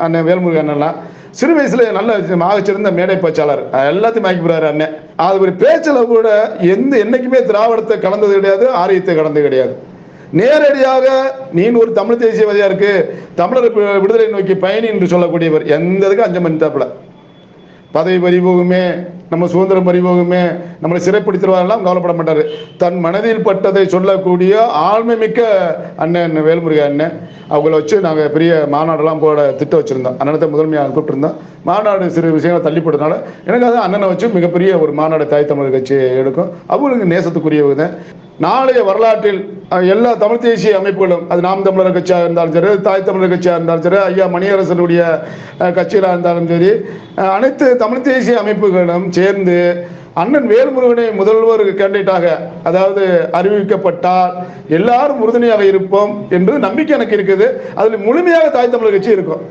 அண்ணன் வேல்முருகன் அண்ணன்லாம் சிறு வயசுல நல்ல ஆகச்சிறந்த மேடை பேச்சாளர், எல்லாத்தையும் வாங்கி போறாரு அண்ணன். அது ஒரு பேச்சில் கூட என்னைக்குமே திராவிடத்தை கலந்தது கிடையாது, ஆரியத்தை கலந்தது கிடையாது. நேரடியாக நீ ஒரு தமிழ் தேசியவாதியா இருக்கு, தமிழர் விடுதலை நோக்கி பயணி என்று சொல்லக்கூடியவர், எந்த இதுக்கு அஞ்சம் பண்ணிட்டாப்புல. பதவி பறிபோகுமே, நம்ம சுதந்திரம் பறிபோகுமே, நம்மளை சிறைப்பிடித்துருவாரெல்லாம் கவலைப்பட மாட்டாரு. தன் மனதில் பட்டதை சொல்லக்கூடிய ஆழ்மை மிக்க அண்ணன் வேல்முருகன் அண்ணன். அவங்கள வச்சு நாங்கள் பெரிய மாநாடெல்லாம் போட திட்டம் வச்சுருந்தோம். அண்ணனத்தை முதன்மையாக கூப்பிட்டுருந்தோம். மாநாடு சிறு விஷயங்களை தள்ளிப்பட்டதுனால எனக்கு அது அண்ணனை வச்சு மிகப்பெரிய ஒரு மாநாடு தாய் தமிழர் கட்சி எடுக்கும். அவங்களுக்கு நேசத்துக்குரியவங்க. நாளைய வரலாற்றில் எல்லா தமிழ் தேசிய அமைப்புகளும், அது நாம் தமிழர் கட்சியாக இருந்தாலும் சரி, தாய் தமிழர் கட்சியாக இருந்தாலும் சரி, ஐயா மணியரசனுடைய கட்சியாக இருந்தாலும் சரி, அனைத்து தமிழ் தேசிய அமைப்புகளும் சேர்ந்து அண்ணன் வேல்முருகனை முதல்வர் கேண்டிடேட்டாக அதாவது அறிவிக்கப்பட்டால் எல்லாரும் உறுதுணையாக இருப்போம் என்று நம்பிக்கை எனக்கு இருக்குது. அதில் முழுமையாக தாய் தமிழர் கட்சி இருக்கும்.